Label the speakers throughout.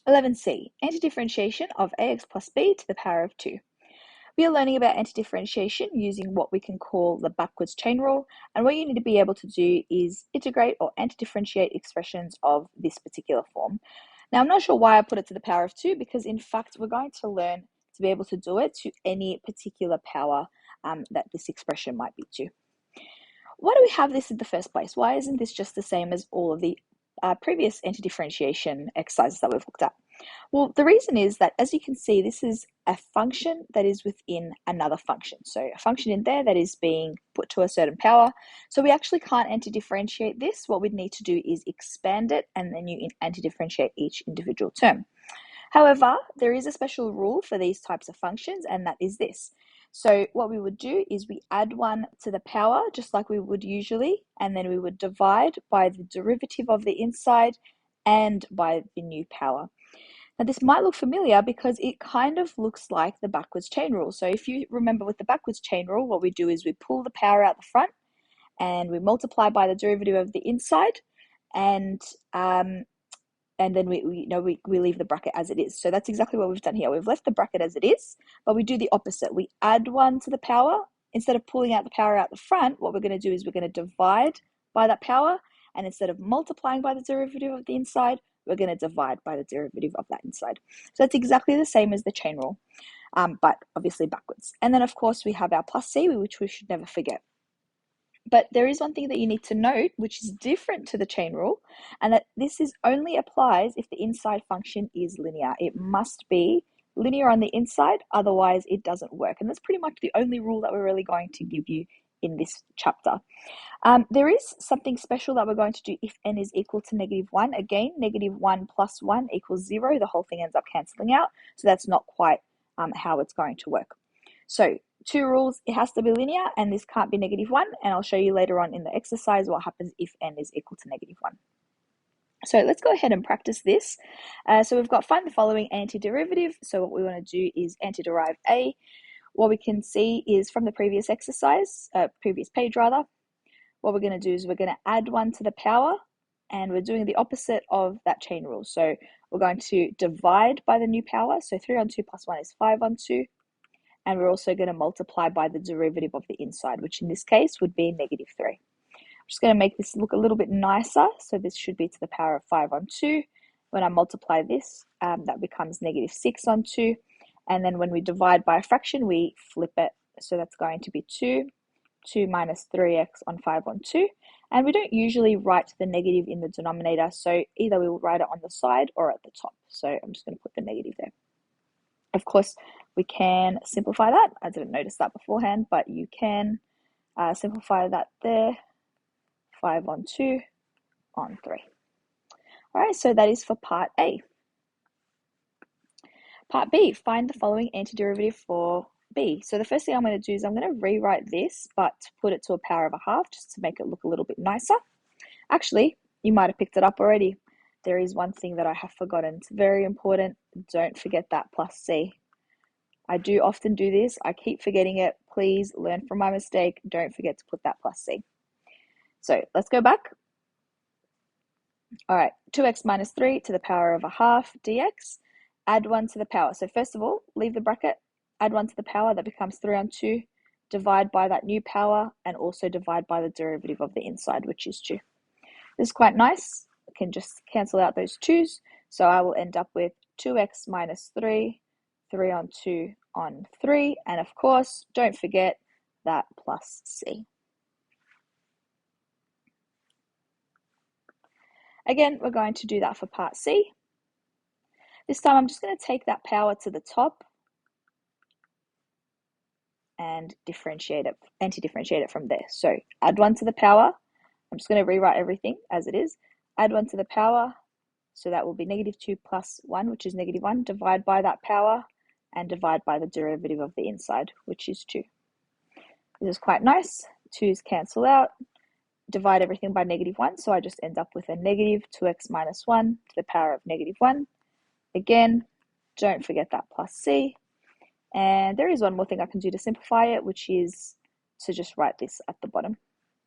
Speaker 1: 11c, antidifferentiation of ax plus b to the power of 2. We are learning about antidifferentiation using what we can call the backwards chain rule, and what you need to be able to do is integrate or antidifferentiate expressions of this particular form. Now, I'm not sure why I put it to the power of 2, because in fact we're going to learn to be able to do it to any particular power that this expression might be to. Why do we have this in the first place? Why isn't this just the same as all of the previous antidifferentiation exercises that we've looked at? Well, the reason is that, as you can see, this is a function that is within another function. So a function in there that is being put to a certain power. So we actually can't antidifferentiate this. What we'd need to do is expand it, and then you antidifferentiate each individual term. However, there is a special rule for these types of functions, and that is this. So what we would do is we add 1 to the power, just like we would usually, and then we would divide by the derivative of the inside and by the new power. Now, this might look familiar because it kind of looks like the backwards chain rule. So if you remember with the backwards chain rule, what we do is we pull the power out the front and we multiply by the derivative of the inside, and then we leave the bracket as it is. So that's exactly what we've done here. We've left the bracket as it is, but we do the opposite. We add 1 to the power. Instead of pulling out the power out the front, what we're going to do is we're going to divide by that power, and instead of multiplying by the derivative of the inside, we're going to divide by the derivative of that inside. So that's exactly the same as the chain rule, but obviously backwards. And then, of course, we have our plus c, which we should never forget. But there is one thing that you need to note, which is different to the chain rule, and that this only applies if the inside function is linear. It must be linear on the inside, otherwise it doesn't work. And that's pretty much the only rule that we're really going to give you in this chapter. There is something special that we're going to do if n is equal to -1. Again, -1 plus 1 equals 0. The whole thing ends up cancelling out. So that's not quite how it's going to work. So 2 rules: it has to be linear, and this can't be -1. And I'll show you later on in the exercise what happens if n is equal to -1. So let's go ahead and practice this. So we've got find the following antiderivative. So what we want to do is antiderive a. What we can see is from the previous exercise, previous page rather, what we're going to do is we're going to add 1 to the power, and we're doing the opposite of that chain rule. So we're going to divide by the new power. So 3 on 2 plus 1 is 5 on 2. And we're also going to multiply by the derivative of the inside, which in this case would be -3. I'm just going to make this look a little bit nicer. So this should be to the power of 5 on 2. When I multiply this, that becomes -6 on 2. And then when we divide by a fraction, we flip it. So that's going to be 2 minus 3x on 5 on 2. And we don't usually write the negative in the denominator. So either we will write it on the side or at the top. So I'm just going to put the negative there. Of course, we can simplify that. I didn't notice that beforehand, but you can simplify that there. 5 on 2 on 3. All right, so that is for part A. Part B, find the following antiderivative for B. So the first thing I'm going to do is I'm going to rewrite this, but put it to a power of a half just to make it look a little bit nicer. Actually, you might have picked it up already. There is one thing that I have forgotten. It's very important. Don't forget that plus c. I do often do this. I keep forgetting it. Please learn from my mistake. Don't forget to put that plus c. So let's go back. All right, 2x minus 3 to the power of a half dx. Add 1 to the power. So first of all, leave the bracket, add 1 to the power. That becomes 3 on 2. Divide by that new power, and also divide by the derivative of the inside, which is 2. This is quite nice. I can just cancel out those 2's. So I will end up with 2x minus 3, 3 on 2 on 3. And of course, don't forget that plus c. Again, we're going to do that for part C. This time I'm just going to take that power to the top and differentiate it, antidifferentiate it from there. So add 1 to the power. I'm just going to rewrite everything as it is. Add 1 to the power. So that will be -2 plus 1, which is -1. Divide by that power and divide by the derivative of the inside, which is 2. This is quite nice. 2's cancel out. Divide everything by -1, so I just end up with a -2x minus 1 to the power of -1. Again, don't forget that plus c. And there is one more thing I can do to simplify it, which is to just write this at the bottom.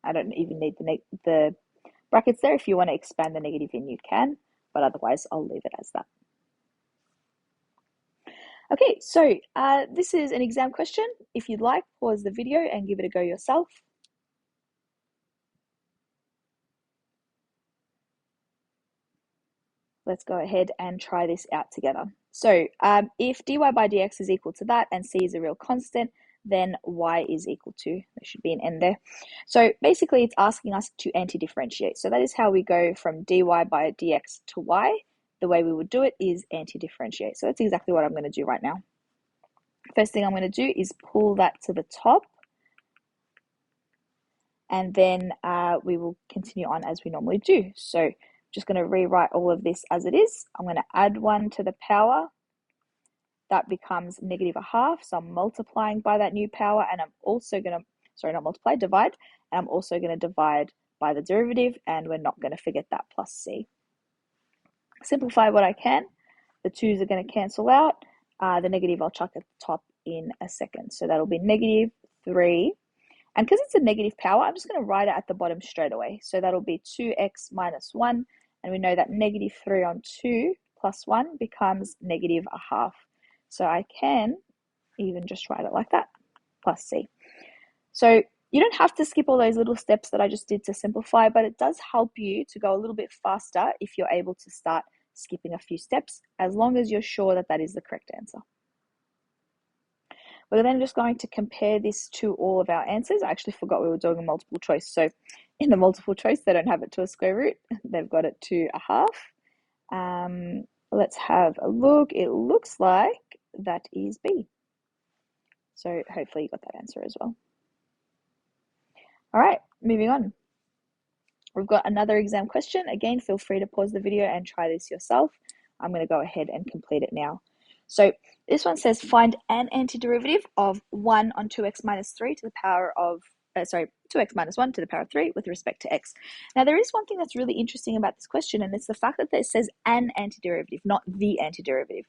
Speaker 1: I don't even need the brackets there. If you want to expand the negative in, you can, but otherwise I'll leave it as that. Okay, so this is an exam question. If you'd like, pause the video and give it a go yourself. Let's go ahead and try this out together. So if dy by dx is equal to that and c is a real constant, then y is equal to, there should be an n there. So basically it's asking us to anti-differentiate. So that is how we go from dy by dx to y. The way we would do it is anti-differentiate. So that's exactly what I'm going to do right now. First thing I'm going to do is pull that to the top. And then we will continue on as we normally do. So just going to rewrite all of this as it is. I'm going to add 1 to the power. That becomes negative a half. So I'm multiplying by that new power, and I'm also going to, sorry, not multiply, divide. And I'm also going to divide by the derivative, and we're not going to forget that plus c. Simplify what I can. The 2's are going to cancel out. The negative I'll chuck at the top in a second. So that'll be negative 3. And because it's a negative power, I'm just going to write it at the bottom straight away. So that'll be 2x minus 1. And we know that negative 3 on 2 plus 1 becomes negative a half. So I can even just write it like that, plus c. So you don't have to skip all those little steps that I just did to simplify, but it does help you to go a little bit faster if you're able to start skipping a few steps, as long as you're sure that that is the correct answer. We're then just going to compare this to all of our answers. I actually forgot we were doing a multiple choice. So in the multiple choice, they don't have it to a square root. They've got it to a half. Let's have a look. It looks like that is B. So hopefully you got that answer as well. All right, moving on. We've got another exam question. Again, feel free to pause the video and try this yourself. I'm going to go ahead and complete it now. So this one says find an antiderivative of 1 on 2x minus 3 to the power of, 2x minus 1 to the power of 3 with respect to x. Now there is one thing that's really interesting about this question, and it's the fact that it says an antiderivative, not the antiderivative.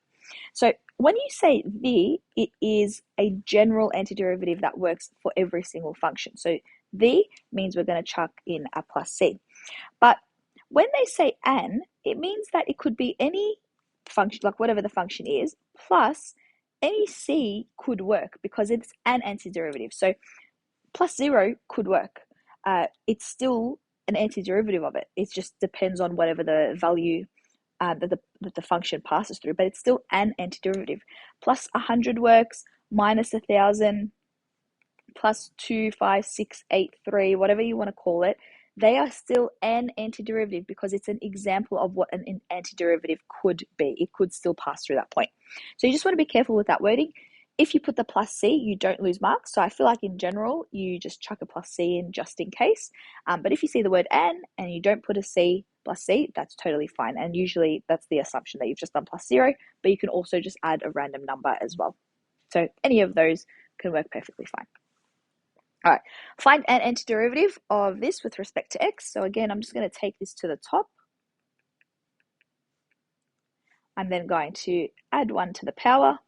Speaker 1: So when you say the, it is a general antiderivative that works for every single function. So the means we're going to chuck in a plus c. But when they say an, it means that it could be any function, like whatever the function is, plus any c could work because it's an antiderivative. So plus 0 could work. It's still an antiderivative of it. It just depends on whatever the value that the function passes through, but it's still an antiderivative. Plus 100 works, minus 1,000, plus 2, 5, 6, 8, 3, whatever you want to call it, they are still an antiderivative because it's an example of what an antiderivative could be. It could still pass through that point. So you just want to be careful with that wording. If you put the plus c, you don't lose marks. So I feel like in general, you just chuck a plus c in just in case. But if you see the word and you don't put a c plus c, that's totally fine. And usually that's the assumption that you've just done plus 0, but you can also just add a random number as well. So any of those can work perfectly fine. All right, find an antiderivative of this with respect to x. So again, I'm just going to take this to the top. I'm then going to add 1 to the power,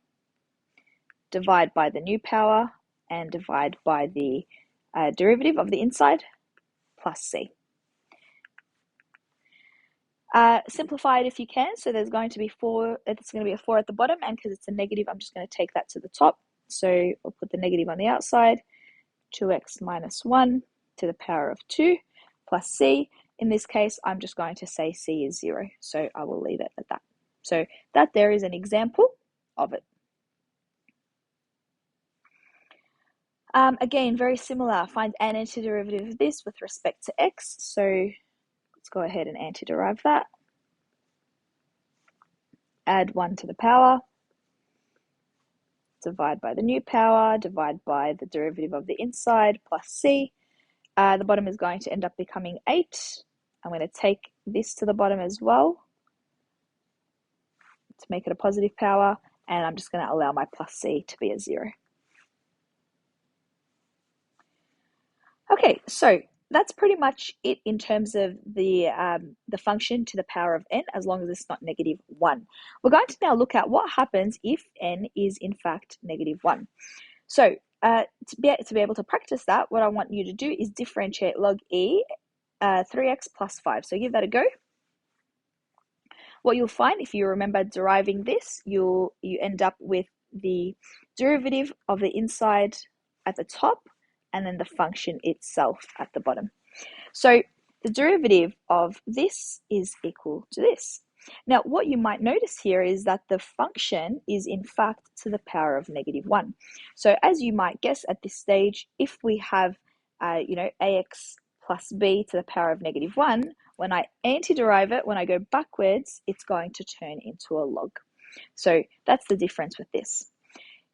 Speaker 1: divide by the new power, and divide by the derivative of the inside, plus c. Simplify it if you can. So there's going to be 4, it's going to be a 4 at the bottom, and because it's a negative, I'm just going to take that to the top. So I'll put the negative on the outside. 2x minus 1 to the power of 2 plus c. In this case, I'm just going to say c is 0. So I will leave it at that. So that there is an example of it. Again, very similar. Find an antiderivative of this with respect to x. So let's go ahead and antiderive that. Add 1 to the power. Divide by the new power, divide by the derivative of the inside, plus c. The bottom is going to end up becoming 8. I'm going to take this to the bottom as well to make it a positive power, and I'm just going to allow my plus c to be a 0. Okay, so that's pretty much it in terms of the function to the power of n, as long as it's not negative 1. We're going to now look at what happens if n is in fact negative 1. So to be able to practice that, what I want you to do is differentiate log e 3x plus 5. So give that a go. What you'll find, if you remember deriving this, you end up with the derivative of the inside at the top and then the function itself at the bottom. So the derivative of this is equal to this. Now, what you might notice here is that the function is in fact to the power of -1. So as you might guess at this stage, if we have, ax plus b to the power of -1, when I antiderive it, when I go backwards, it's going to turn into a log. So that's the difference with this.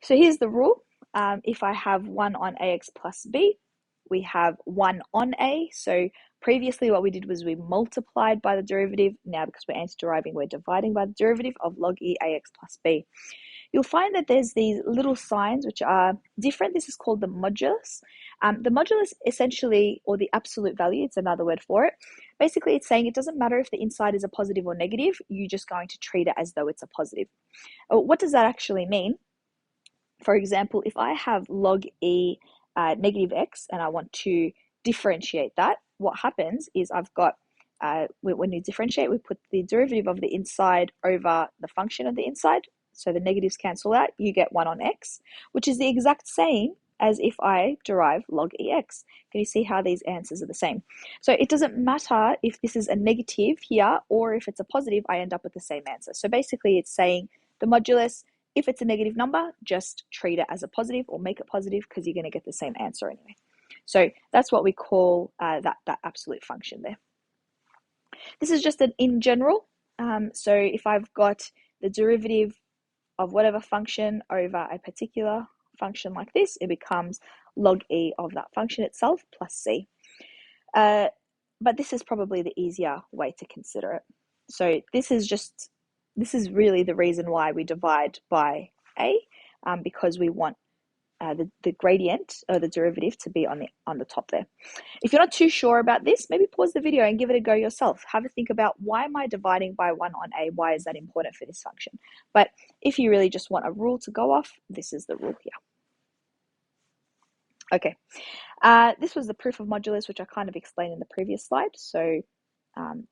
Speaker 1: So here's the rule. If I have 1 on ax plus b, we have 1 on a. So previously what we did was we multiplied by the derivative. Now because we're antideriving, we're dividing by the derivative of log e ax plus b. You'll find that there's these little signs which are different. This is called the modulus. The modulus essentially, or the absolute value, it's another word for it. Basically, it's saying it doesn't matter if the inside is a positive or negative, you're just going to treat it as though it's a positive. What does that actually mean? For example, if I have log e negative x and I want to differentiate that, what happens is I've got, when you differentiate, we put the derivative of the inside over the function of the inside. So the negatives cancel out, you get 1 on x, which is the exact same as if I derive log ex. Can you see how these answers are the same? So it doesn't matter if this is a negative here or if it's a positive, I end up with the same answer. So basically it's saying the modulus, if it's a negative number, just treat it as a positive or make it positive because you're going to get the same answer anyway. So that's what we call that absolute function there. This is just an in general. So if I've got the derivative of whatever function over a particular function like this, it becomes log e of that function itself plus c. But this is probably the easier way to consider it. So this is really the reason why we divide by a, because we want the gradient or the derivative to be on the top there. If you're not too sure about this, maybe pause the video and give it a go yourself. Have a think about, why am I dividing by 1 on a? Why is that important for this function? But if you really just want a rule to go off, this is the rule here. Okay, this was the proof of modulus, which I kind of explained in the previous slide. So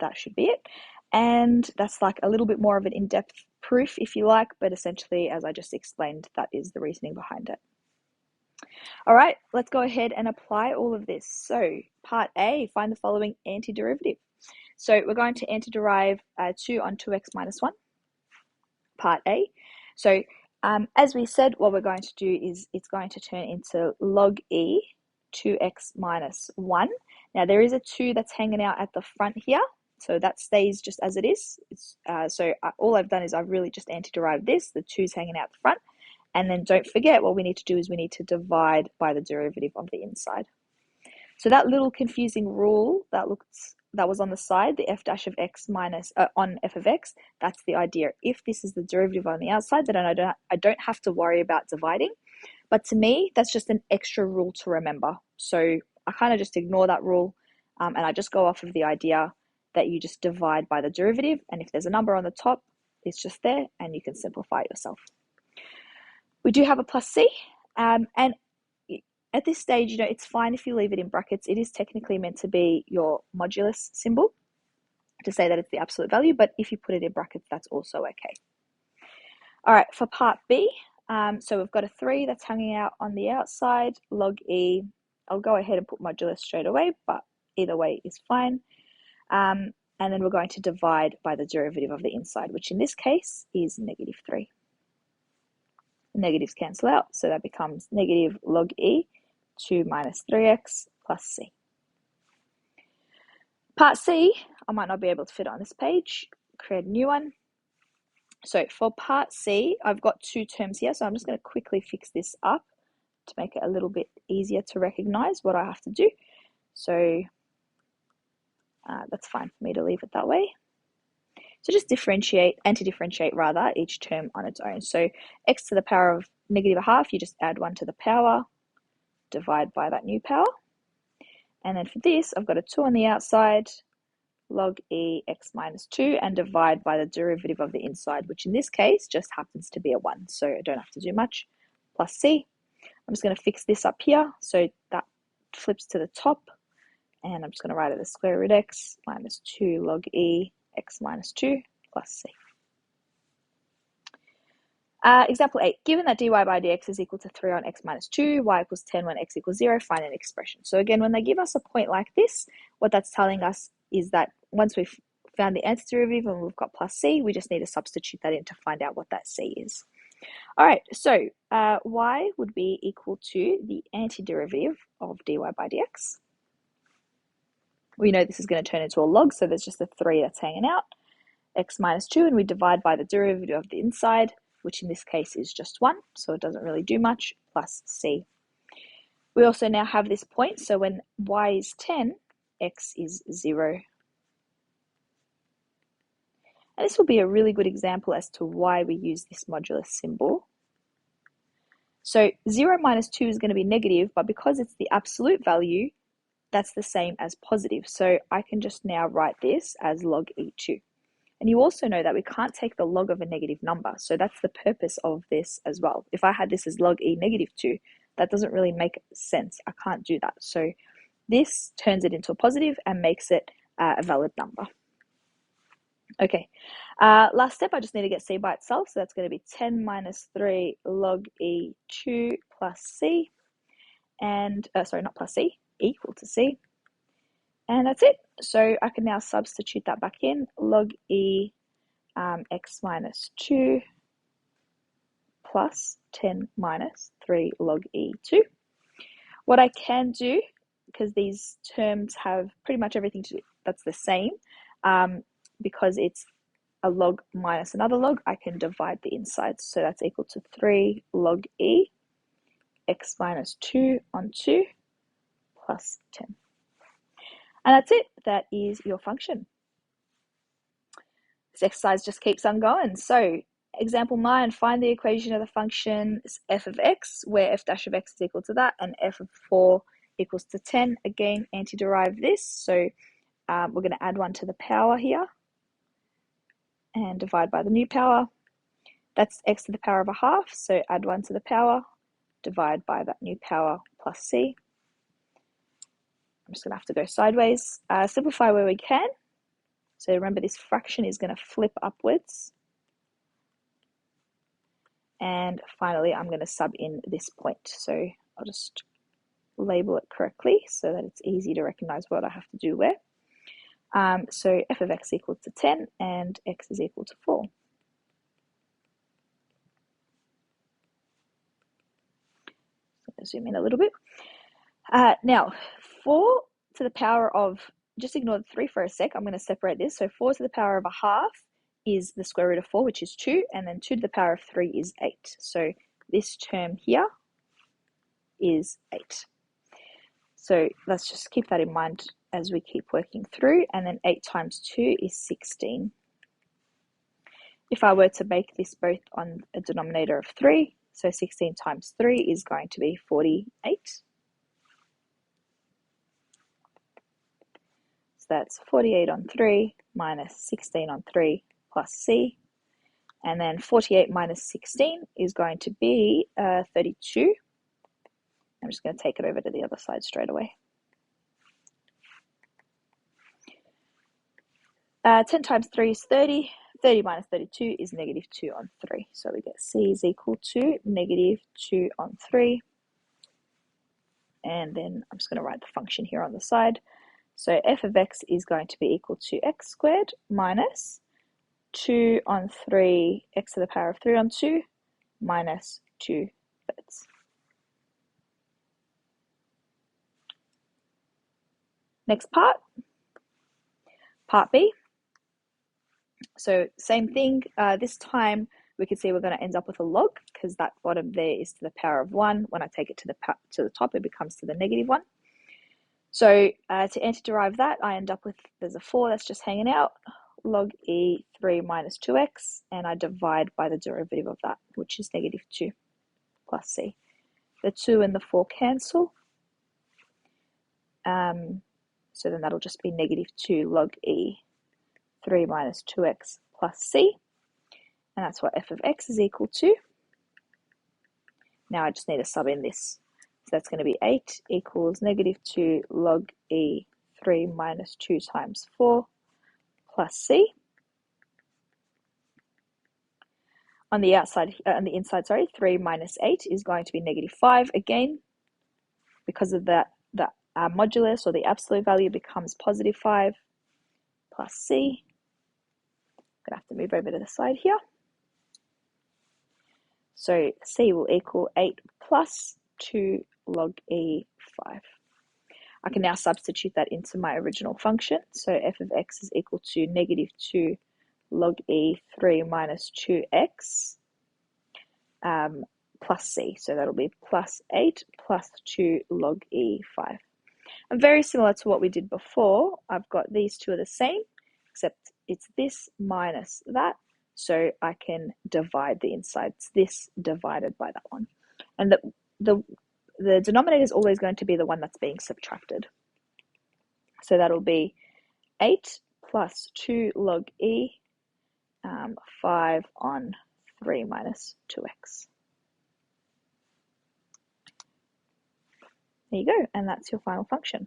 Speaker 1: that should be it. And that's like a little bit more of an in-depth proof, if you like, but essentially, as I just explained, that is the reasoning behind it. All right, let's go ahead and apply all of this. So part A, find the following antiderivative. So we're going to antiderive 2 on 2x minus 1, part A. So as we said, what we're going to do is it's going to turn into log e 2x minus 1. Now there is a 2 that's hanging out at the front here, so that stays just as it is. All I've done is I've really just antiderived this. The 2's hanging out the front. And then don't forget, what we need to do is we need to divide by the derivative of the inside. So that little confusing rule that was on the side, the f dash of x minus on f of x, that's the idea. If this is the derivative on the outside, then I don't have to worry about dividing. But to me, that's just an extra rule to remember. So I kind of just ignore that rule, and I just go off of the idea that you just divide by the derivative, and if there's a number on the top, it's just there, and you can simplify it yourself. We do have a plus c, and at this stage, it's fine if you leave it in brackets. It is technically meant to be your modulus symbol to say that it's the absolute value, but if you put it in brackets, that's also okay. All right, for part B, so we've got a 3 that's hanging out on the outside, log e. I'll go ahead and put modulus straight away, but either way is fine. And then we're going to divide by the derivative of the inside, which in this case is -3. Negatives cancel out, so that becomes negative log e 2 minus 3x plus c. Part C, I might not be able to fit it on this page. Create a new one. So for part C, I've got 2 terms here, so I'm just going to quickly fix this up to make it a little bit easier to recognize what I have to do. So that's fine for me to leave it that way. So just antidifferentiate rather, each term on its own. So x to the power of -1/2, you just add 1 to the power, divide by that new power. And then for this, I've got a 2 on the outside, log e x minus 2, and divide by the derivative of the inside, which in this case just happens to be a 1. So I don't have to do much, plus c. I'm just going to fix this up here. So that flips to the top. And I'm just going to write it as square root x minus 2 log e x minus 2 plus c. Example 8, given that dy by dx is equal to 3 on x minus 2, y equals 10 when x equals 0, find an expression. So again, when they give us a point like this, what that's telling us is that once we've found the antiderivative and we've got plus c, we just need to substitute that in to find out what that c is. All right, so y would be equal to the antiderivative of dy by dx. We know this is going to turn into a log, so there's just a 3 that's hanging out, x minus 2, and we divide by the derivative of the inside, which in this case is just 1, so it doesn't really do much, plus c. We also now have this point, so when y is 10, x is 0. And this will be a really good example as to why we use this modulus symbol. So 0 minus 2 is going to be negative, but because it's the absolute value, that's the same as positive. So I can just now write this as log e2. And you also know that we can't take the log of a negative number. So that's the purpose of this as well. If I had this as log e negative 2, that doesn't really make sense. I can't do that. So this turns it into a positive and makes it a valid number. Okay, last step, I just need to get c by itself. So that's going to be 10 minus 3 log e2 plus c. And, sorry, not plus c, equal to c. And that's it. So I can now substitute that back in, log e x minus 2 plus 10 minus 3 log e2. What I can do, because these terms have pretty much everything to do, that's the same, because it's a log minus another log, I can divide the insides. So that's equal to 3 log e x minus 2 on 2 plus 10. And that's it. That is your function. This exercise just keeps on going. So example 9, find the equation of the function f of x, where f dash of x is equal to that, and f of 4 equals to 10. Again, antiderive this. So we're going to add 1 to the power here and divide by the new power. That's x to the power of a half. So add 1 to the power, divide by that new power plus c. I'm just going to have to go sideways. Simplify where we can. So remember, this fraction is going to flip upwards. And finally, I'm going to sub in this point. So I'll just label it correctly so that it's easy to recognize what I have to do where. So f of x equals to 10 and x is equal to 4. So zoom in a little bit. Now, 4 to the power of, just ignore the 3 for a sec, I'm going to separate this. So 4 to the power of a half is the square root of 4, which is 2, and then 2 to the power of 3 is 8. So this term here is 8. So let's just keep that in mind as we keep working through, and then 8 times 2 is 16. If I were to make this both on a denominator of 3, so 16 times 3 is going to be 48. So that's 48 on 3 minus 16 on 3 plus c. And then 48 minus 16 is going to be 32. I'm just going to take it over to the other side straight away. 10 times 3 is 30. 30 minus 32 is negative 2 on 3. So we get c is equal to negative 2 on 3. And then I'm just going to write the function here on the side. So f of x is going to be equal to x squared minus 2 on 3, x to the power of 3 on 2, minus 2 thirds. Next part, part B. So same thing, this time we can see we're going to end up with a log because that bottom there is to the power of 1. When I take it to the top, it becomes to the negative 1. So to antiderive that, I end up with, there's a 4 that's just hanging out, log e 3 minus 2x, and I divide by the derivative of that, which is negative 2 plus c. The 2 and the 4 cancel. So then that'll just be negative 2 log e 3 minus 2x plus c. And that's what f of x is equal to. Now I just need to sub in this. So that's going to be 8 equals negative 2 log e 3 minus 2 times 4 plus c. On the outside, on the inside, sorry, 3 minus 8 is going to be negative 5 again, because of that, the modulus or the absolute value becomes positive 5 plus c. I'm going to have to move over to the side here. So c will equal 8 plus 2 log e5. I can now substitute that into my original function. So f of x is equal to negative 2 log e3 minus 2x plus c. So that'll be plus 8 plus 2 log e5. And very similar to what we did before, I've got these two are the same, except it's this minus that. So I can divide the insides, this divided by that one. And the denominator is always going to be the one that's being subtracted. So that'll be 8 plus 2 log e, 5 on 3 minus 2x. There you go, and that's your final function.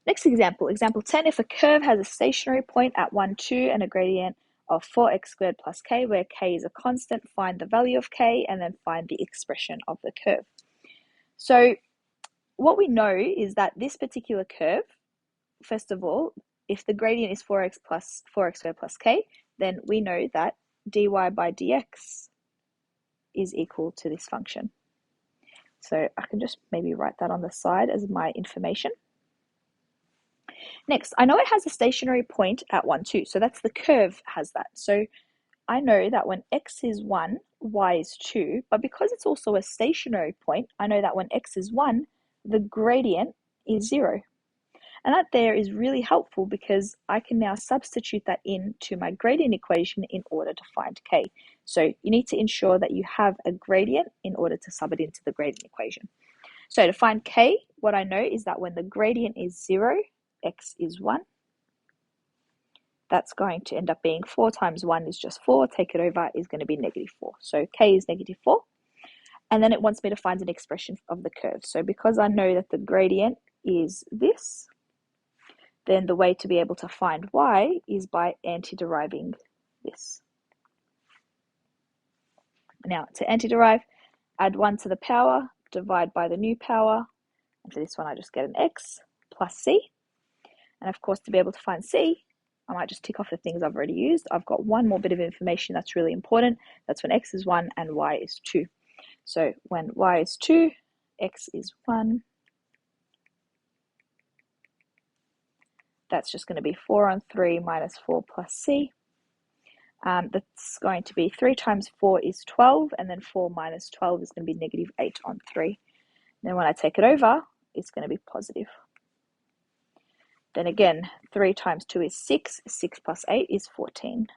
Speaker 1: Next example, example 10, if a curve has a stationary point at 1, 2 and a gradient of 4x squared plus k, where k is a constant, find the value of k and then find the expression of the curve. So what we know is that this particular curve, first of all, if the gradient is 4x squared plus k, then we know that dy by dx is equal to this function. So I can just maybe write that on the side as my information. Next, I know it has a stationary point at 1, 2. So that's the curve has that. So I know that when x is 1, y is 2. But because it's also a stationary point, I know that when x is 1, the gradient is 0. And that there is really helpful because I can now substitute that into my gradient equation in order to find k. So you need to ensure that you have a gradient in order to sub it into the gradient equation. So to find k, what I know is that when the gradient is 0, x is 1. That's going to end up being 4 times 1 is just 4. Take it over is going to be negative 4. So k is negative 4. And then it wants me to find an expression of the curve. So because I know that the gradient is this, then the way to be able to find y is by anti-deriving this. Now, to anti-derive, add 1 to the power, divide by the new power, and for this one I just get an x plus c. And of course, to be able to find c, I might just tick off the things I've already used. I've got one more bit of information that's really important. That's when x is 1 and y is 2. So when y is 2, x is 1. That's just going to be 4 on 3 minus 4 plus c. That's going to be 3 times 4 is 12, and then 4 minus 12 is going to be negative 8 on 3. Then when I take it over, it's going to be positive. Then again, 3 times 2 is 6. 6 plus 8 is 14.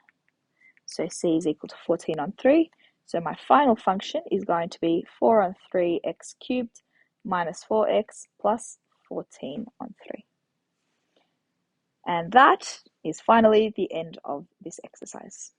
Speaker 1: So c is equal to 14 on 3. So my final function is going to be 4 on 3x cubed minus 4x plus 14 on 3. And that is finally the end of this exercise.